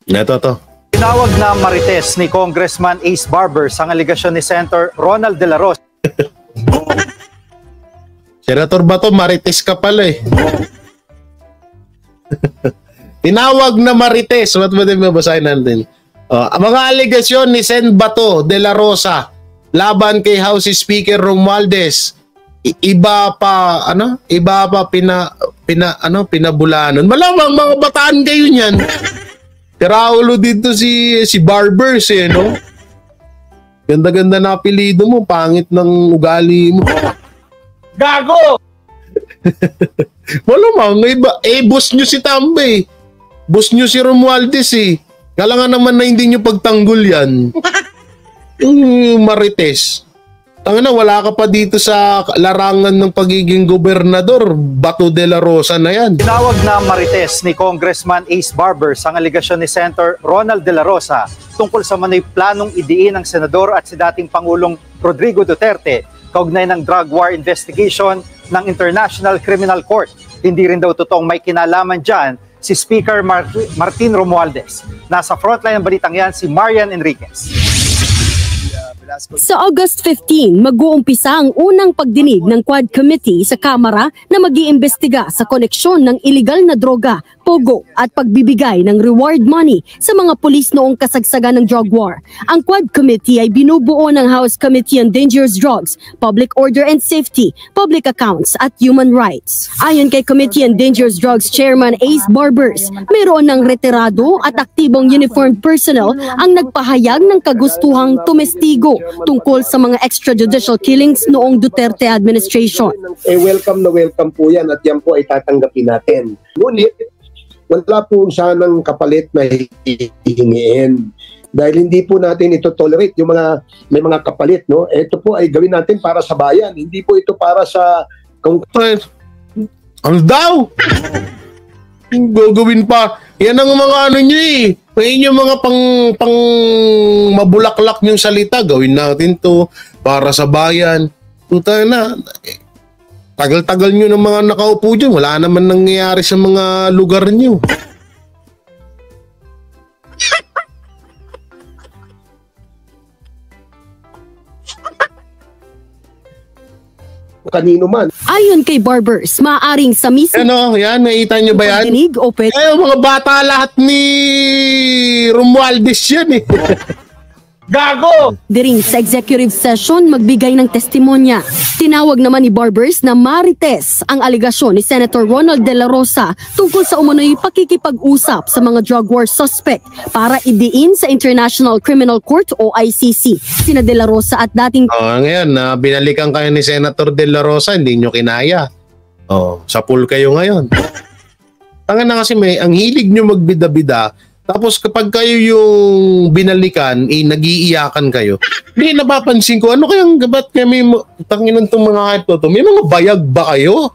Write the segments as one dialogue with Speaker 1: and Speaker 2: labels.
Speaker 1: Ito to.
Speaker 2: Tinawag na marites ni Congressman Ace Barbers ang aligasyon ni Senator Ronald De La Rosa.
Speaker 1: Senator ba to? Marites ka pala eh. Tinawag na marites. Ba't ba din mabasahin natin? Mga aligasyon ni Sen Bato de la Rosa laban kay House Speaker Romualdez. Iba pa pinabulanon. Malamang mga bataan kayo niyan. Tiraulo dito si Barbers eh, no? Ganda-ganda na apelido mo, pangit ng ugali mo.
Speaker 2: Gago!
Speaker 1: Malamang iba, boss nyo si Tambe. Boss nyo si Romualdez eh. Kailangan naman na hindi nyo pagtanggol yan. Yung marites. Tangina, wala ka pa dito sa larangan ng pagiging gobernador. Bato de la Rosa na yan.
Speaker 2: Tinawag na marites ni Congressman Ace Barbers ang aligasyon ni Senator Ronald De La Rosa tungkol sa manoy planong idiin ng senador at si dating Pangulong Rodrigo Duterte kaugnay ng drug war investigation ng International Criminal Court. Hindi rin daw totoong may kinalaman dyan si Speaker Martin Romualdez. Nasa frontline ng balitang yan si Marian Enriquez.
Speaker 3: Sa August 15, mag-uumpisa ang unang pagdinig ng Quad Committee sa Kamara na mag-iimbestiga sa koneksyon ng iligal na droga, pogo at pagbibigay ng reward money sa mga pulis noong kasagsagan ng drug war. Ang Quad Committee ay binubuo ng House Committee on Dangerous Drugs, Public Order and Safety, Public Accounts at Human Rights. Ayon kay Committee on Dangerous Drugs Chairman Ace Barbers, mayroon ng retirado at aktibong uniformed personnel ang nagpahayag ng kagustuhang tumestigo tungkol sa mga extrajudicial killings noong Duterte administration.
Speaker 4: Welcome na welcome po yan at yan po ay tatanggapin natin. Ngunit, wala po sanang kapalit na hihingiin. Dahil hindi po natin ito tolerate yung may mga kapalit, no? Ito po ay gawin natin para sa bayan. Hindi po ito para sa...
Speaker 1: Ano daw? Gagawin pa. Yan ang mga ano nyo eh. Ngayon yung mga pang mabulaklak yung salita, gawin natin to para sa bayan. Puta na, tagal-tagal nyo ng mga nakaupo dyan, wala naman nangyayari sa mga lugar nyo.
Speaker 4: Kanino man.
Speaker 3: Ayon kay Barbers, maaaring sa mismo
Speaker 1: yan, nakita nyo ba yan?
Speaker 3: pagdinig o
Speaker 1: Mga bata lahat ni Romualdez yan eh.
Speaker 2: Gago!
Speaker 3: diring sa executive session magbigay ng testimonya. Tinawag naman ni Barbers na marites ang aligasyon ni Senator Ronald De La Rosa tungkol sa umunoy pakikipag-usap sa mga drug war suspect para idiin sa International Criminal Court o ICC. Sina De La Rosa at dating
Speaker 1: Ngayon, binalikan kayo ni Senator De La Rosa, hindi nyo kinaya. Sa pool kayo ngayon. Tanga na kasi ang hilig nyo magbida-bida. Tapos kapag kayo yung binalikan, nag-iiyakan kayo. Hindi, napapansin ko, ano kayang gabat kami, tanginan itong mga hype to, may mga bayag ba kayo?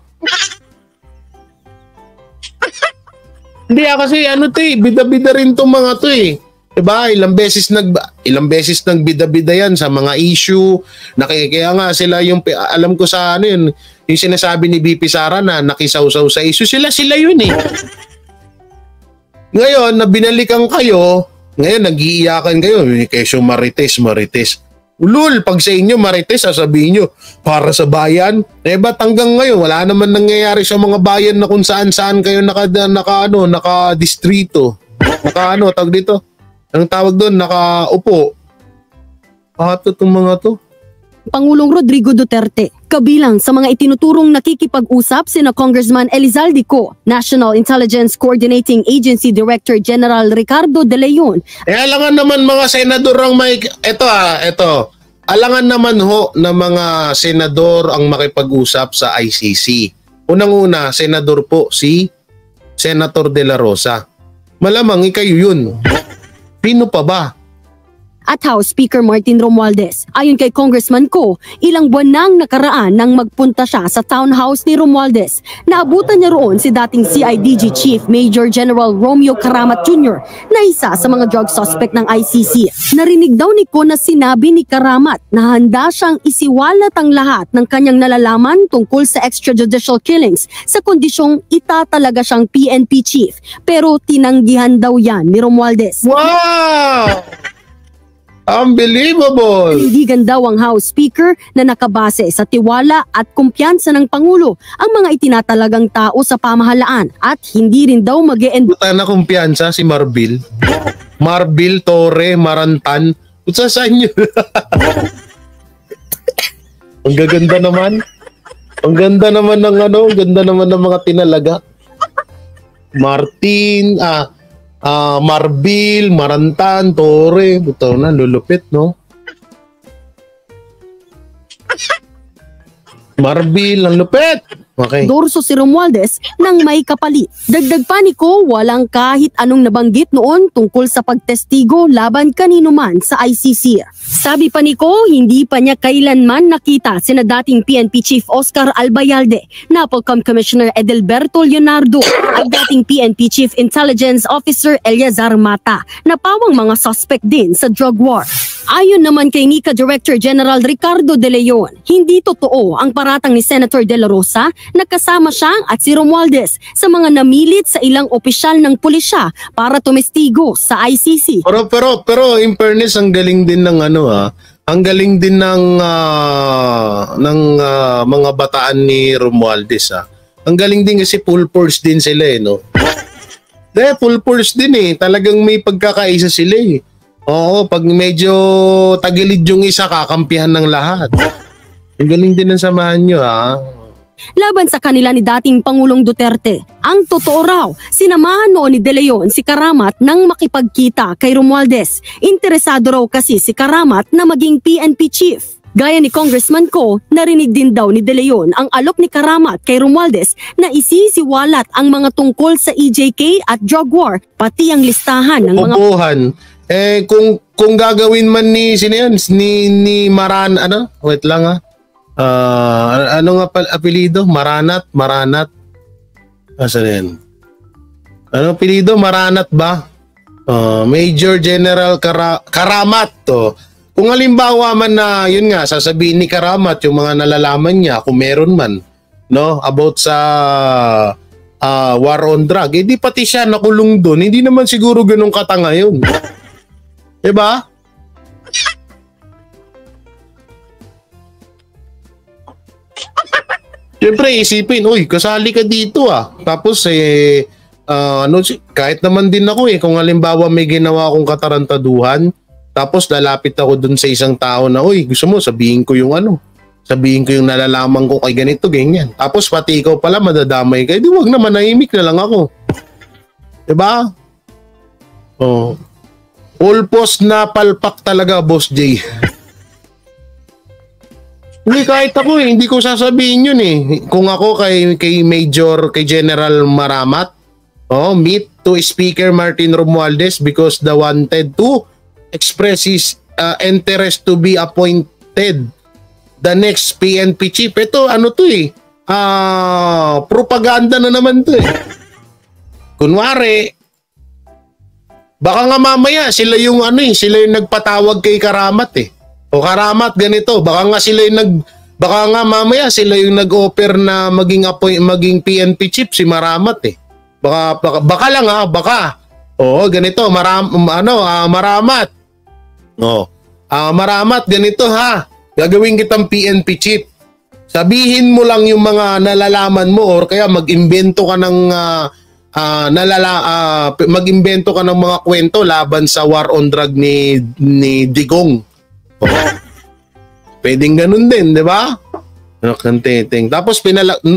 Speaker 1: Hindi kasi bida-bida rin itong mga to eh. Diba? Ilang beses nagbida-bida yan sa mga issue. Kaya nga sila yung, alam ko sa yung sinasabi ni BP Sara na nakisaw-saw sa issue, sila yun eh. Ngayon, na binalikan kayo, ngayon nag-iiyakan kayo, kesyo marites. Ulul, pag sa inyo marites, sasabihin nyo, para sa bayan. Ba't hanggang ngayon, wala naman nangyayari sa mga bayan na kung saan-saan kayo naka-distrito. Tawag dito? Anong tawag doon? Nakaupo. Pato itong mga to.
Speaker 3: Pangulong Rodrigo Duterte. Kabilang sa mga itinuturong nakikipag-usap sina Congressman Elizalde Co, National Intelligence Coordinating Agency Director General Ricardo De Leon.
Speaker 1: Alangan naman mga senador ang ito. Alangan naman na mga senador ang makipag-usap sa ICC. Unang-una, senador po si Senator De La Rosa. Malamang ikayo yun. Pino pa ba?
Speaker 3: at House Speaker Martin Romualdez. Ayon kay Congressman Ko, ilang buwan nang nakaraan nang magpunta siya sa townhouse ni Romualdez. Naabutan niya roon si dating CIDG Chief Major General Romeo Karamat Jr. na isa sa mga drug suspect ng ICC. Narinig daw ni Ko na sinabi ni Karamat na handa siyang isiwalat ang lahat ng kanyang nalalaman tungkol sa extrajudicial killings sa kondisyong itatalaga siyang PNP chief. Pero tinanggihan daw yan ni Romualdez.
Speaker 1: Wow! Unbelievable!
Speaker 3: Panindigan daw ang House Speaker na nakabase sa tiwala at kumpiyansa ng Pangulo ang mga itinatalagang tao sa pamahalaan at hindi rin daw mag-e-endorse.
Speaker 1: Buta na kumpiyansa si Marbil. Marbil, Torre, Marantan. Kutsa saan yun? Ang gaganda naman. Ang ganda naman ng ano, ang ganda naman ng mga tinalaga. Martin, Marbil, Marantan, Torre. Buto na, lulupit, no? Marbil, ang lupit! Okay.
Speaker 3: Dorso si Romualdez nang may kapalit. Dagdag pa ni Ko, walang kahit anong nabanggit noon tungkol sa pagtestigo laban kanino man sa ICC. Sabi pa ni Ko, hindi pa niya kailanman nakita sina dating PNP Chief Oscar Albayalde, NAPOLCOM Commissioner Edelberto Leonardo at dating PNP Chief Intelligence Officer Eleazar Mata na pawang mga suspect din sa drug war. Ayon naman kay NICA Director General Ricardo De Leon, hindi totoo ang paratang ni Senator De La Rosa na kasama siya at si Romualdez sa mga namilit sa ilang opisyal ng pulisya para tumestigo sa ICC.
Speaker 1: Pero in fairness, ang galing din ng ang galing din ng mga bataan ni Romualdez Ang galing din kasi full force din sila no. Full force din talagang may pagkakaisa sila Oo, pag medyo tagilid yung isa, kakampihan ng lahat. Ang galing din ng samahan nyo,
Speaker 3: Laban sa kanila ni dating Pangulong Duterte, ang totoo raw, sinamahan noon ni De Leon si Karamat nang makipagkita kay Romualdez. Interesado raw kasi si Karamat na maging PNP chief. Gaya ni Congressman Ko, narinig din daw ni De Leon ang alok ni Karamat kay Romualdez na isisiwalat ang mga tungkol sa EJK at drug war, pati ang listahan ng mga...
Speaker 1: Upuhan. Kung gagawin man ni sino yun? Ni Maran wait lang ano nga apelyido? Maranat. Asan yan? Ano apelyido? Maranat ba? Major General Karamat to. Kung halimbawa man na yun nga sasabihin ni Karamat yung mga nalalaman niya kung meron man about sa war on drug, di pati siya nakulong doon. Hindi naman siguro ganun katanga yun. Diba? Siyempre isipin, kasali ka dito Tapos kahit naman din ako kung halimbawa may ginawa akong katarantaduhan, tapos lalapit ako dun sa isang tao na, gusto mo sabihin ko yung sabihin ko yung nalalaman ko kay ganito, ganyan. Tapos pati ikaw pala madadamay ka, di wag na, manahimik na lang ako. Diba? All post na palpak talaga, Boss J. Hindi, kahit ako hindi ko sasabihin yun Kung ako kay General Maramat, meet to Speaker Martin Romualdez because the wanted to express his interest to be appointed the next PNP chief. Ito, propaganda na naman to Kunwari, baka nga mamaya sila yung sila yung nagpatawag kay Karamat O Karamat ganito, baka nga mamaya sila yung nag-offer na maging PNP chief si Maramat Baka lang baka. Ganito, Maramat. Maramat ganito Gagawin kitang PNP chief. Sabihin mo lang yung mga nalalaman mo or kaya mag-imbento ka ng mag-imbento ka ng mga kwento laban sa war on drug ni Digong. Pwedeng ganun din, di ba? Tapos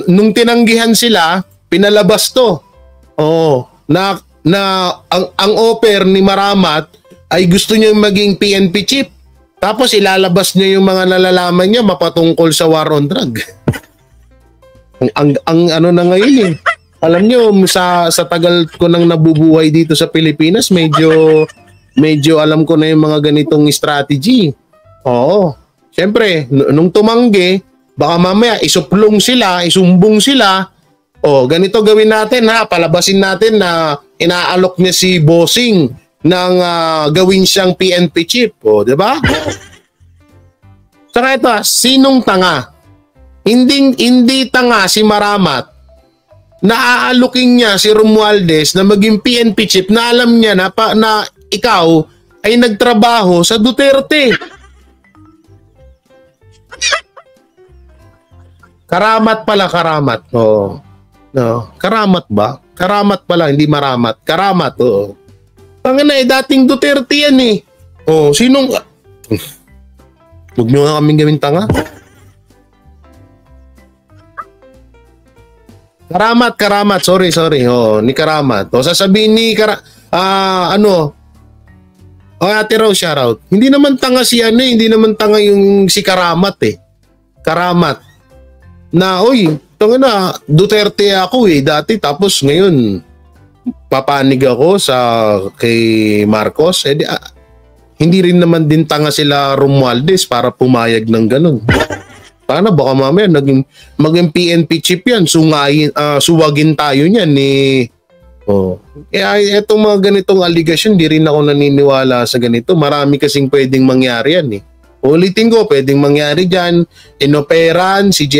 Speaker 1: nung tinanggihan sila, pinalabas to. Ang offer ni Maramat ay gusto niya maging PNP chief. Tapos ilalabas niya yung mga nalalaman niya mapatungkol sa war on drug. ang na ngayon Alam niyo, sa tagal ko nang nabubuhay dito sa Pilipinas, medyo medyo alam ko na yung mga ganitong strategy. Oo. Siyempre, nung tumanggi, baka mamaya isuplong sila, isumbong sila. O, ganito gawin natin ha, palabasin natin na inaalok niya si Bossing ng gawin siyang PNP chief. O, di ba? Saka ito, sinong tanga? Hindi tanga si Maramat. Naaalokin niya si Romualdez na maging PNP chief na alam niya na ikaw ay nagtrabaho sa Duterte. Karamat pala, karamat. Oh. No, karamat ba? Karamat pala, hindi maramat. Karamat, oo. Tangina dating Duterte yan eh. Oh, sinong huwag nyo nga kaming gawing tanga. Karamat. Sorry. Oh, ni Karamat. O sasabihin ni Ate Rose, shoutout. Hindi naman tanga hindi naman tanga yung si Karamat eh. Karamat. Na, tanga na, Duterte ako dati, tapos ngayon, papanig ako kay Marcos. Hindi rin naman din tanga sila Romualdez para pumayag ng ganun. Paano baka mamaya maging PNP chief yan, suwagin tayo niyan eh. Etong mga ganitong allegation, di rin ako naniniwala sa ganito. Marami kasing pwedeng mangyari yan eh. Ulitin ko, pwedeng mangyari dyan, inoperan si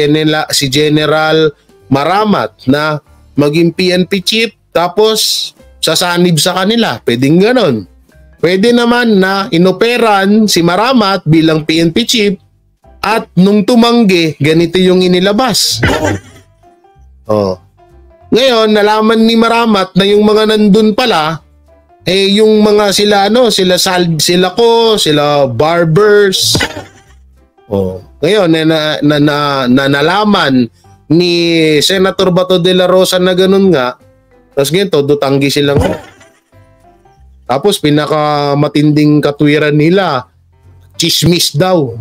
Speaker 1: General Maramat na maging PNP chief, tapos sasanib sa kanila. Pwedeng ganon. Pwede naman na inoperan si Maramat bilang PNP chief, at nung tumanggi, ganito yung inilabas. Ngayon, nalaman ni Maramat na yung mga nandun pala, yung mga sila Barbers. Ngayon, nalaman ni Senator Bato de la Rosa na ganun nga, tapos ngayon, todo tanggi silang. Tapos, pinakamatinding katwiran nila, chismis daw.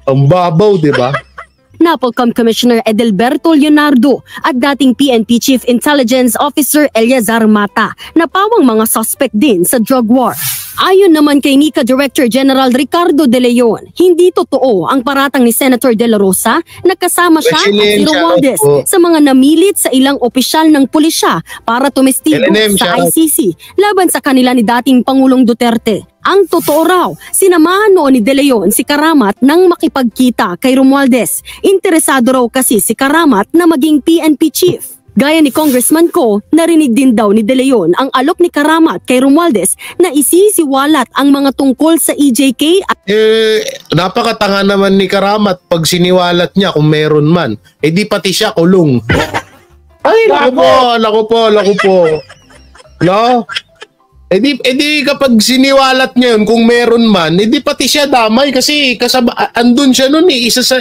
Speaker 1: Ang babaw, di ba?
Speaker 3: Napolcom Commissioner Edelberto Leonardo at dating PNP Chief Intelligence Officer Eleazar Mata na pawang mga suspect din sa drug war. Ayon naman kay NICA Director General Ricardo De Leon, hindi totoo ang paratang ni Senator De La Rosa na kasama siya at si Romualdez sa mga namilit sa ilang opisyal ng pulisya para tumestigo sa ICC laban sa kanila ni dating Pangulong Duterte. Ang totoo raw, sinamahan noon ni De Leon si Karamat nang makipagkita kay Romualdez. Interesado raw kasi si Karamat na maging PNP chief. Gaya ni Congressman Ko, narinig din daw ni De Leon ang alok ni Karamat kay Romualdez na isisiwalat ang mga tungkol sa EJK at...
Speaker 1: napakatanga naman ni Karamat pag siniwalat niya kung meron man. Di pati siya kulong. Ay, naku po. No? Di kapag siniwalat niya yun, kung meron man, di pati siya damay kasi andun siya nun eh. Isa sa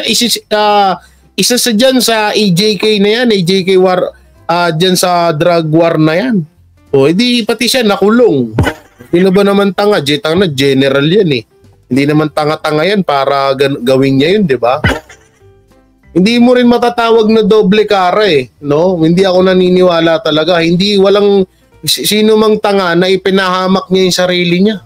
Speaker 1: dyan sa EJK na yan, EJK war, dyan sa drug war na yan. Di pati siya nakulong. Hindi ba naman tanga? General yan eh. Hindi naman tanga-tanga yan para gawin niya yun, di ba? Hindi mo rin matatawag na doble kara eh. No? Hindi ako naniniwala talaga. Walang sino mang tanga na ipinahamak niya yung sarili niya.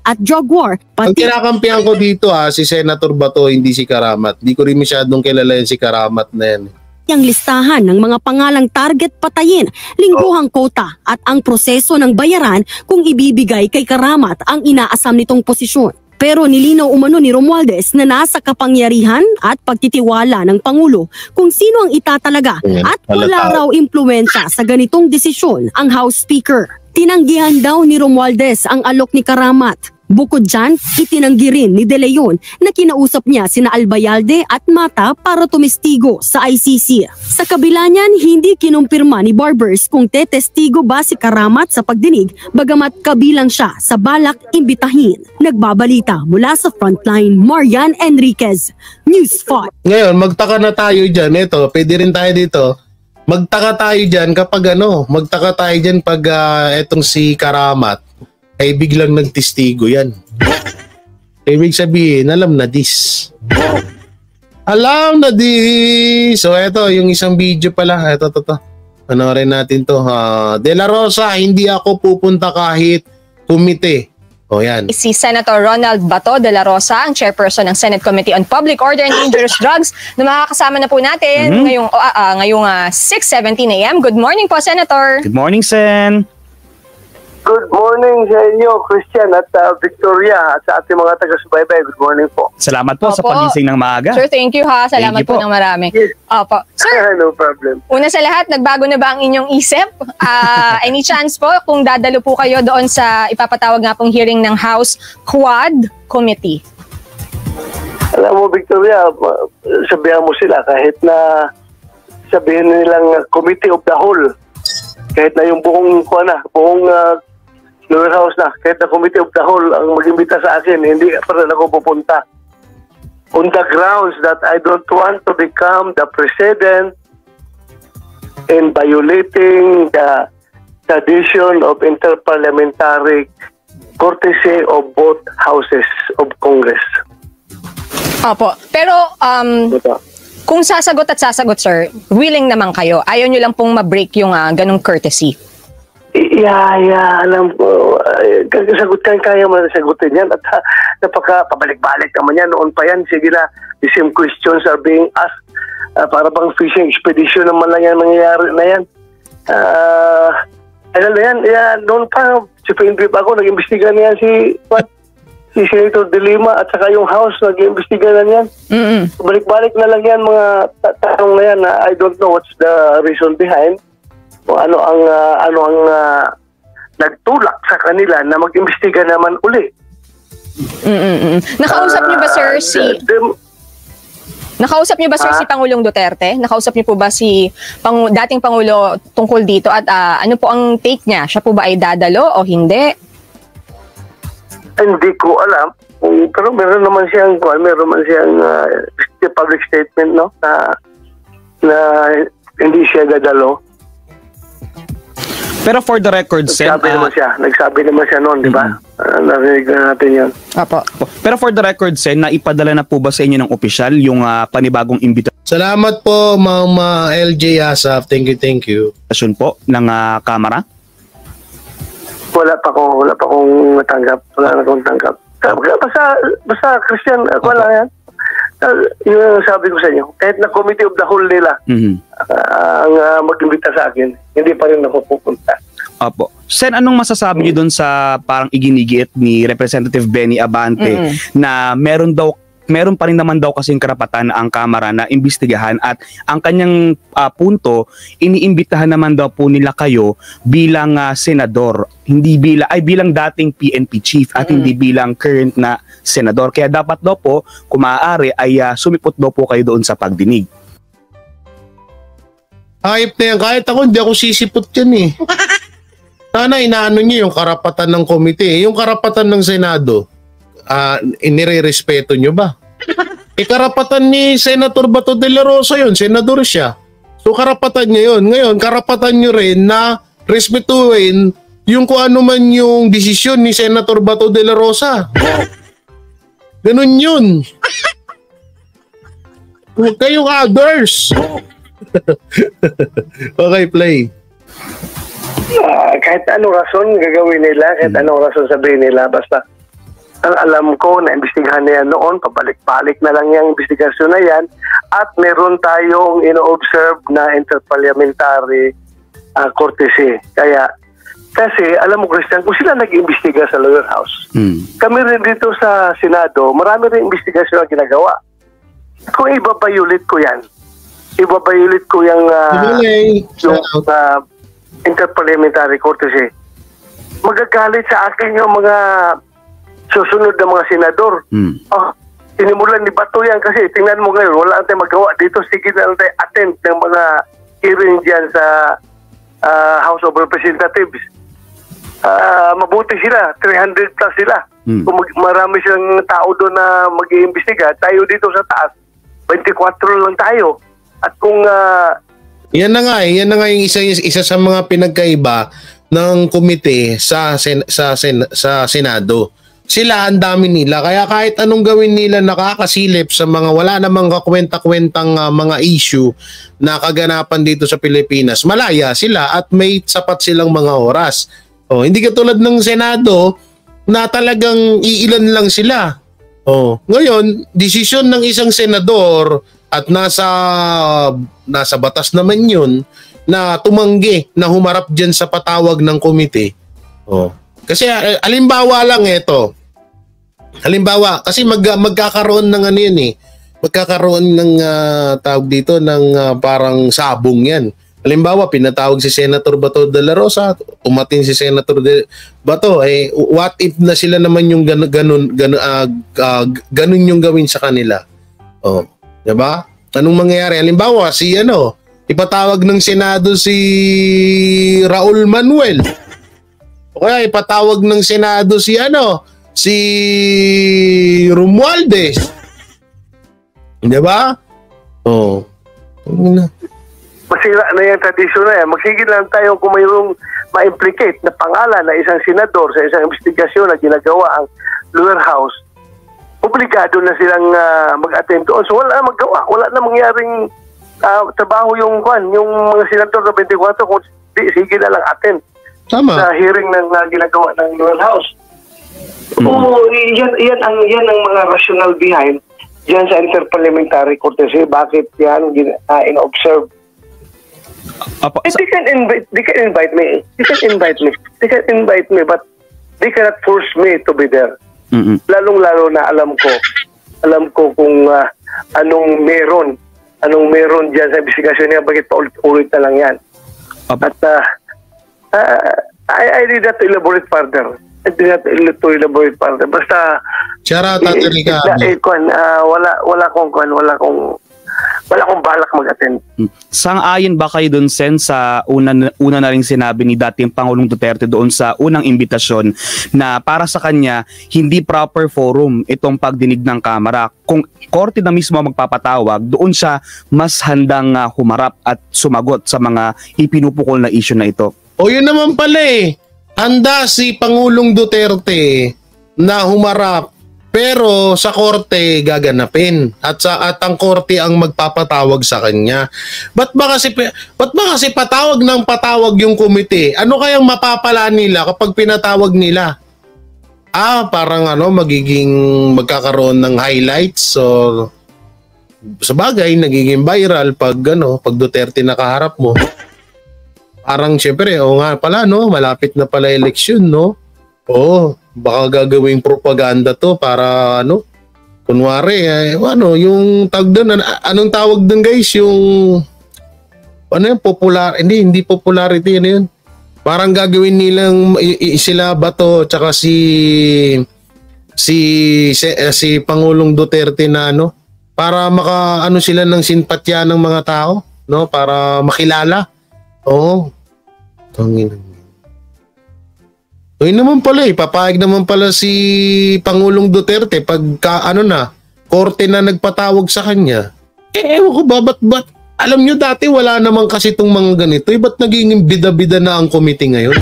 Speaker 3: At drug war.
Speaker 1: Ang kinakampihan ko dito si Senator Bato, hindi si Karamat. Di ko rin masyadong kilala yan si Karamat na yan.
Speaker 3: Ang listahan ng mga pangalang target patayin, lingguhang kota at ang proseso ng bayaran kung ibibigay kay Karamat ang inaasam nitong posisyon. Pero nilinaw umano ni Romualdez na nasa kapangyarihan at pagtitiwala ng Pangulo kung sino ang itatalaga at wala raw impluwensya sa ganitong desisyon ang House Speaker. Tinanggihan daw ni Romualdez ang alok ni Karamat. Bukod dyan, itinanggi rin ni De Leon na kinausap niya sina Albayalde at Mata para tumestigo sa ICC. Sa kabila niyan, hindi kinumpirma ni Barbers kung tetestigo ba si Karamat sa pagdinig bagamat kabilang siya sa balak imbitahin. Nagbabalita mula sa Frontline, Marian Enriquez, News 5.
Speaker 1: Ngayon, magtaka na tayo dyan. Ito, pwede rin tayo dito. Magtaka tayo dyan kapag pag etong si Karamat ay biglang nagtestigo yan. Ibig sabihin, alam na this. Alam na this. So eto, yung isang video pala. Eto. Panoorin natin to. De La Rosa, hindi ako pupunta kahit Committee. O yan.
Speaker 5: Si Senator Ronald Bato de la Rosa, ang chairperson ng Senate Committee on Public Order and Dangerous Drugs, na makakasama na po natin ngayong 6:17 a.m. Good morning po, Senator.
Speaker 6: Good morning, Sen.
Speaker 7: Good morning sa inyo, Christian at Victoria, at sa ating mga taga-subaybay. Good morning po.
Speaker 6: Salamat po sa
Speaker 5: Opo.
Speaker 6: pagising ng maaga.
Speaker 5: Sir, thank you ha. Salamat
Speaker 6: Thank you
Speaker 5: po
Speaker 6: po.
Speaker 5: ng marami.
Speaker 7: Yes.
Speaker 5: Opo. Sir,
Speaker 7: No problem.
Speaker 5: una sa lahat, nagbago na ba ang inyong isip? Any chance po kung dadalo po kayo doon sa ipapatawag nga pong hearing ng House Quad Committee?
Speaker 7: Alam mo, Victoria, sabihan mo sila kahit na sabihin nilang Committee of the Whole, kahit na yung buong lower house na, kahit na Committee of the Whole ang mag-imbita sa akin, hindi pa rin ako pupunta. On the grounds that I don't want to become the president in violating the tradition of interparliamentary courtesy of both houses of Congress.
Speaker 5: Opo. Pero
Speaker 7: Ito.
Speaker 5: kung sasagot, sir, willing naman kayo. Ayaw nyo lang pong ma-break yung ganong courtesy.
Speaker 7: Alam ko, kaya mo na sagutin yan at napaka-pabalik-balik naman yan. Noon pa yan, sige na, the same questions are being asked. Para bang fishing expedition naman lang yan nangyayari na yan. Alam na yan, noon pa, si PNP pa ako, nag-imbestiga na yan si Senator De Lima at saka yung House, nag-imbestiga na yan. Balik-balik na lang yan, mga tanong na yan na I don't know what's the reason behind. O ano ang nagtulak sa kanila na mag-imbestiga naman uli.
Speaker 5: Nakausap niyo ba, sir, si Pangulong Duterte? Nakausap niyo po ba si dating Pangulo tungkol dito at ano po ang take niya? Siya po ba ay dadalo o hindi?
Speaker 7: Hindi ko alam. Pero meron naman siyang public statement, no, na hindi siya dadalo.
Speaker 6: Pero for the record, Sen,
Speaker 7: Nagsabi naman siya noon, di ba? Narinig na natin yan.
Speaker 5: Opo.
Speaker 6: pero for the record, Sen, naipadala na po ba sa inyo ng opisyal yung panibagong imbitasyon
Speaker 1: Salamat po, Mama LJ Asaf. Thank you.
Speaker 6: po ng Kamara?
Speaker 7: Wala pa akong natanggap. Basta Christian, wala yan. Yung sabi ko sa inyo, kahit na Committee of the Whole nila ang mag-imbita sa akin, hindi pa rin ako pupunta.
Speaker 6: Opo. Sen, anong masasabi niyo doon sa parang iginigiit ni Representative Benny Abante na meron pa rin naman daw kasing karapatan ang Kamara na imbestigahan at ang kanyang punto, iniimbitahan naman daw po nila kayo bilang senador, bilang dating PNP chief at hindi bilang current na senador. Kaya dapat daw po, kung maaari, ay sumipot daw po kayo doon sa pagdinig.
Speaker 1: Hayop na yan. Kahit ako, hindi ako sisipot yan eh. Sana inaano niyo yung karapatan ng komite. Yung karapatan ng Senado, inire-respeto nyo ba? Karapatan ni Senator Bato de la Rosa yun. Senador siya. So karapatan niya yun. Ngayon, karapatan nyo rin na respetuhin yung kung ano man yung desisyon ni Senator Bato de la Rosa. Ganun yun. Huwag kayong others. Okay, play.
Speaker 7: Kahit anong rason gagawin nila, kahit anong rason sabihin nila, basta ang alam ko na imbestigahan na yan noon, pabalik-balik na lang yung investigasyon na yan, at meron tayong ino-observe na interparliamentary courtesy. Kasi alam mo, Christian, kung sila nag-imbestiga sa lower house, kami rin dito sa Senado, marami rin investigasyon na ginagawa. Kung ibabayulit ko yan, ibabayulit ko yung interparliamentary courtesy, magagalit sa akin yung mga susunod na mga senador. Sinimulan ni Bato yan kasi tingnan mo ngayon, wala tayong magawa dito. Sige na lang tayo attend ng mga hearing dyan sa House of Representatives. Mabuti sila, 300 plus sila. Kung marami silang tao doon na mag-iimbestiga, tayo dito sa taas, 24 lang tayo. At kung
Speaker 1: yan na nga yung isa sa mga pinagkaiba ng komite sa Senado. Sila, ang dami nila. Kaya kahit anong gawin nila, nakakasilip sa mga wala namang kakwenta-kwentang mga issue na kaganapan dito sa Pilipinas. Malaya sila at may sapat silang mga oras. Oh, hindi katulad ng Senado na talagang iilan lang sila. Oh, ngayon, desisyon ng isang senador at nasa batas naman 'yun na tumanggi na humarap diyan sa patawag ng komite. Oh. Kasi halimbawa lang ito. Halimbawa, kasi magkakaroon ng ano 'yan eh. Magkakaroon ng tawag dito ng parang sabong 'yan. Halimbawa, pinatawag si Senator Bato de la Rosa, umatin si Senator Bato, what if na sila naman yung ganun yung gawin sa kanila? Oh, 'di ba? Anong mangyayari? Halimbawa, ipatawag ng Senado si Raul Manuel. O kaya ipatawag ng Senado si Romualdez. 'Di ba? Oh.
Speaker 7: Masira na yung tradisyon na yan. Magsigil lang tayo kung mayroong ma-implicate na pangalan na isang senador sa isang investigasyon na ginagawa ang lower house. Obligado na silang mag-attend doon. So wala na magawa. Wala na mangyaring trabaho yung mga senador na 24 kung sige na lang attend.
Speaker 1: Tama.
Speaker 7: Sa hearing ng ginagawa ng lower house. Oo, yan ang mga rational behind yan sa interparliamentary courtesy. Bakit yan in-observe? They can invite me. They can invite me, but they cannot force me to be there. Lalong-lalo na alam ko kung anong meron diyan sa investigasyon niya, bakit paulit-ulit na lang yan. At I did not elaborate further. Basta
Speaker 1: Charot,
Speaker 7: wala akong balak mag-attend.
Speaker 6: Sang-ayon ba kayo doon, Sen, sa una na rin sinabi ni dating Pangulong Duterte doon sa unang imbitasyon na para sa kanya, hindi proper forum itong pagdinig ng Kamara. Kung korte na mismo magpapatawag, doon siya mas handang humarap at sumagot sa mga ipinupukol na issue na ito.
Speaker 1: O yun naman pala eh. Handa si Pangulong Duterte na humarap pero sa korte gaganapin at ang korte ang magpapatawag sa kanya. Ba't ba kasi patawag ng patawag yung komite? Ano kayang mapapala nila kapag pinatawag nila? Parang magiging magkakaroon ng highlights. So sa bagay nagiging viral pag Duterte nakaharap mo. Parang syempre, nga pala malapit na pala eleksyon, no? Baka gagawing propaganda to para kunwari yung tawag doon, anong tawag doon guys, yung hindi popularity yun. Parang gagawin nilang sila Bato tsaka si Pangulong Duterte na para sila ng simpatya ng mga tao, no, para makilala. Naman pala papayag naman pala si Pangulong Duterte pagka korte na nagpatawag sa kanya. Ewan ko ba, ba't alam nyo dati wala naman kasi itong mga ganito, ba't naging bida-bida na ang komite ngayon?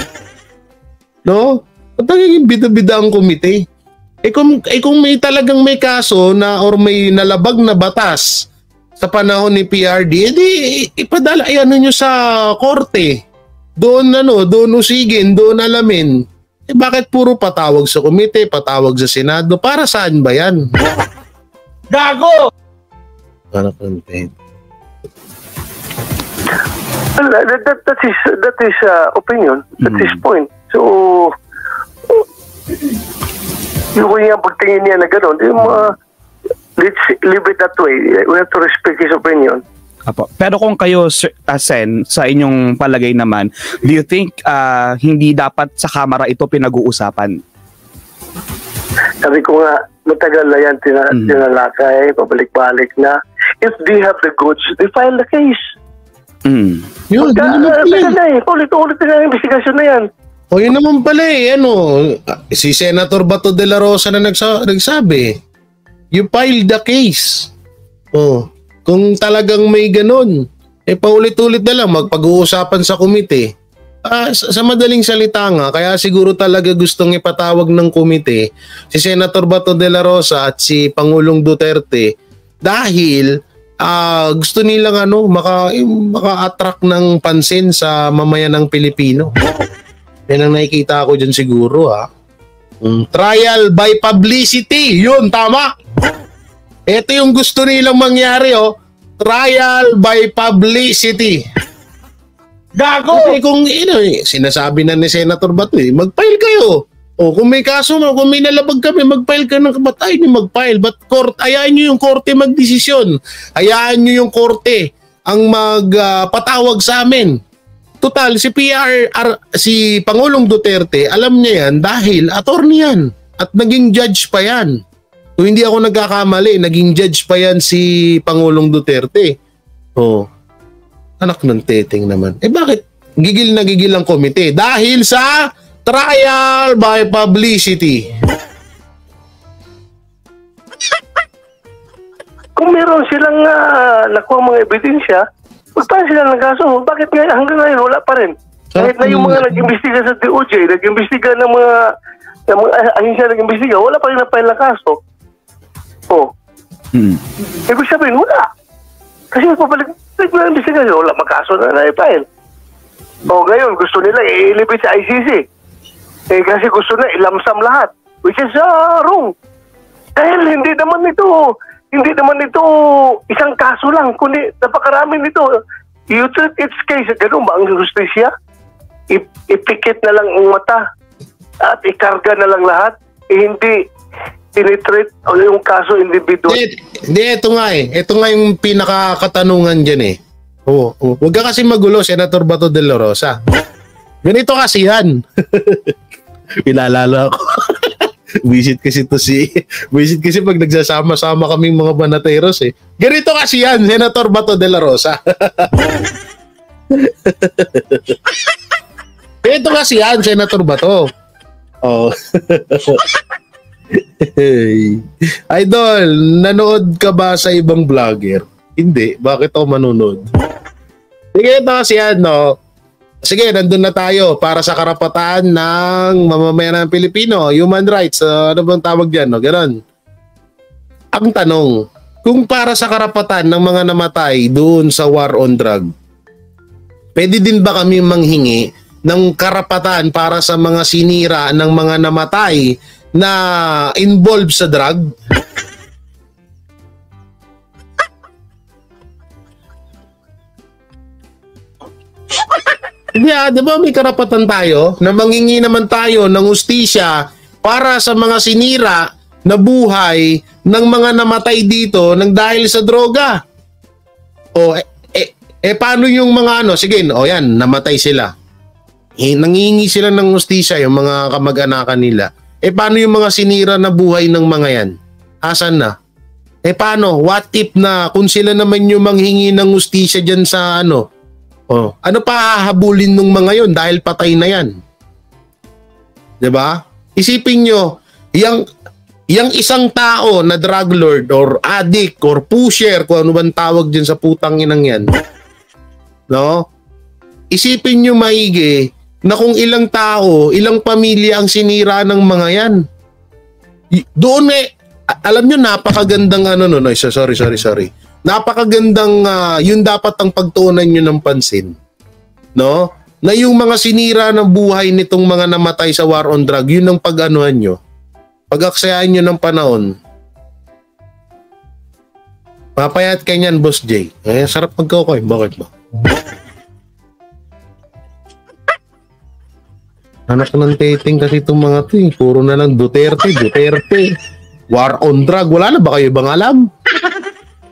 Speaker 1: No? Ba't naging bida-bida ang komite? Kung may talagang may kaso or may nalabag na batas sa panahon ni PRD, edi ipadala nyo sa korte. Doon usigin, doon alamin. Bakit puro patawag sa komite, patawag sa Senado? Para saan ba yan? Gago! Content.
Speaker 7: That is opinion. That is point. So, yung pagtingin niya na gano'n, let's leave it that way. We have to respect his opinion.
Speaker 6: Apo. Pero kung kayo, Sen, sa inyong palagay naman, do you think hindi dapat sa Kamara ito pinag-uusapan?
Speaker 7: Sabi ko nga, matagal na yan tinalakay, pabalik-balik na. If they have the goods, they file the case.
Speaker 1: Yun
Speaker 7: ulit-ulit na yung investigasyon na yan.
Speaker 1: Yun naman pala si Senator Bato de la Rosa na nagsabi, you file the case. Kung talagang may ganun, paulit-ulit na lang magpag-uusapan sa komite. Sa madaling salita nga, kaya siguro talaga gustong ipatawag ng komite si Senator Bato de la Rosa at si Pangulong Duterte dahil gusto nilang maka-attract ng pansin sa mamayan ng Pilipino. Yan ang nakikita ko dyan siguro, ha. Trial by publicity. Yun, tama. Ito yung gusto nilang mangyari, oh. Trial by publicity. Gago! Kasi kung sinasabi na ni Senator Bato, mag-file kayo. O kung may kaso mo, kung may nalabag kami, mag-file ka ng kabataan nyo, mag-file. But hayaan nyo yung korte magdesisyon. Hayaan nyo yung korte ang magpatawag sa amin. Total, si Pangulong Duterte, alam niya yan dahil attorney yan. At naging judge pa yan. Kung hindi ako nagkakamali, naging judge pa yan si Pangulong Duterte. Oh, anak ng teteng naman. Bakit gigil na gigil ang komite? Dahil sa trial by publicity.
Speaker 7: Kung meron silang nakuha mga ebidensya, magpahal sila ng kaso. Bakit nga hanggang ngayon wala pa rin? Kahit na yung mga nag-imbestiga sa DOJ, nag-imbestiga ng mga ahensya nag-imbestiga, wala pa rin na-file na kaso. Oh. Ibig sabihin, wala. Kasi pabalik na investigasyon, wala magkaso na na-file. O ngayon, gusto nila i-elevate sa ICC. Kasi gusto na ilamsam lahat, which is wrong. Dahil hindi naman ito isang kaso lang, kundi napakarami nito. You treat its case, ganun ba ang justisya? Ipikit na lang ang mata at ikarga na lang lahat, hindi tinitreat yung kaso individual.
Speaker 1: Hindi, ito nga ito nga yung pinakakatanungan dyan eh. Huwag ka kasi magulo, Senator Bato de la Rosa. Ganito kasi yan. Pinalala ko. Visit kasi pag nagsasama-sama kaming mga banateros eh. Ganito kasi yan, Senator Bato de la Rosa. Ganito kasi yan, Senator Bato. Oh. Idol, nanood ka ba sa ibang vlogger? Hindi. Bakit ako manonood? Sige, ito kasi yan, no? Sige, nandun na tayo para sa karapatan ng mamamayan ng Pilipino, human rights, ano bang tawag dyan, no? Ganon. Ang tanong, kung para sa karapatan ng mga namatay doon sa war on drug, pwede din ba kami manghingi ng karapatan para sa mga sinira ng mga namatay na involved sa drug? Hindi, di ba may karapatan tayo na manghingi naman tayo ng hustisya para sa mga sinira na buhay ng mga namatay dito nang dahil sa droga? O, paano yung mga sige, yan, namatay sila. Nangingi sila ng hustisya yung mga kamag-anakan nila. Paano yung mga sinira na buhay ng mga yan? Asan na? Paano? What if na kung sila naman yung manghingi ng hustisya dyan sa ano pa hahabulin nung mga yon dahil patay na yan? Diba? Isipin nyo, yung isang tao na drug lord or addict or pusher, kung ano bang tawag dyan sa putang inang yan, no? Isipin nyo maigi na kung ilang tao, ilang pamilya ang sinira ng mga yan. Doon alam nyo, napakagandang sorry. Napakagandang yun dapat ang pagtuunan nyo ng pansin. No? Na yung mga sinira ng buhay nitong mga namatay sa war on drug, yun ang pag-anuhan nyo. Pag-aksayahan nyo ng panahon. Papayat ka niyan, Boss J. Sarap magkaukoy. Bakit ba? Anak ng dating kasi itong mga to. Puro na lang Duterte. War on drug. Wala na ba kayo ibang alam?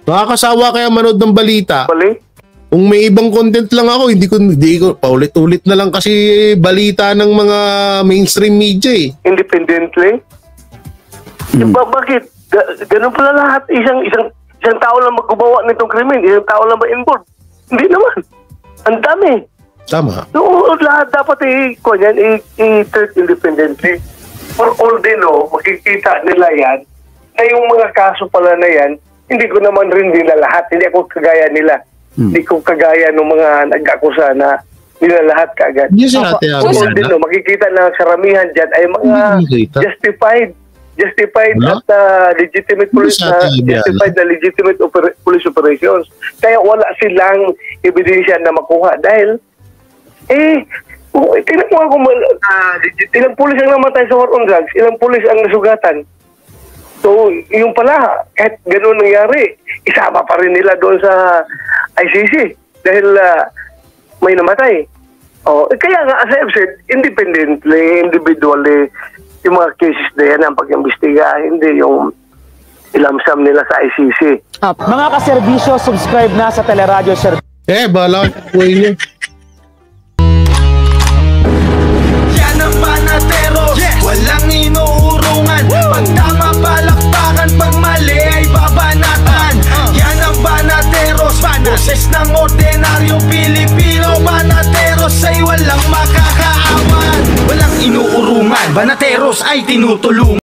Speaker 1: Nakakasawa kaya manood ng balita. Kung may ibang content lang ako, hindi ko paulit-ulit na lang kasi balita ng mga mainstream media eh.
Speaker 7: Independently? Bakit? Ganun pala lahat. Isang tao lang maggumawa nitong krimen. Isang tao lang ba involved? Hindi naman. Ang dami.
Speaker 1: Tama.
Speaker 7: So, lahat dapat i-treat independently. For all they know, makikita nila yan na yung mga kaso pala na yan, hindi ko naman rin nila lahat. Hindi ako kagaya nila. Hindi ko kagaya ng mga nag-akusa na nila lahat kaagad.
Speaker 1: Yes,
Speaker 7: makikita na karamihan dyan ay mga justified at legitimate police operations. Kaya wala silang ebidensya na makuha dahil Tingnan mo ako, ilang pulis ang namatay sa war on drugs, ilang pulis ang nasugatan. So, yung pala, kahit gano'n nangyari, isama pa rin nila doon sa ICC dahil may namatay. Kaya nga, as I've said, independently, individually, yung mga cases na yan ang pag-imbestiga, hindi yung ilamsam nila sa ICC.
Speaker 8: Mga kaserbisyo, subscribe na sa Teleradyo Service.
Speaker 1: Bala ko niyo.
Speaker 9: Yan ang Banateros, walang inuurungan. Pag tama palakpakan, pag mali ay babanatan. Yan ang Banateros, boses ng ordinaryong Pilipino. Banateros ay walang makakaawan, walang inuurungan. Banateros ay tinutulungan.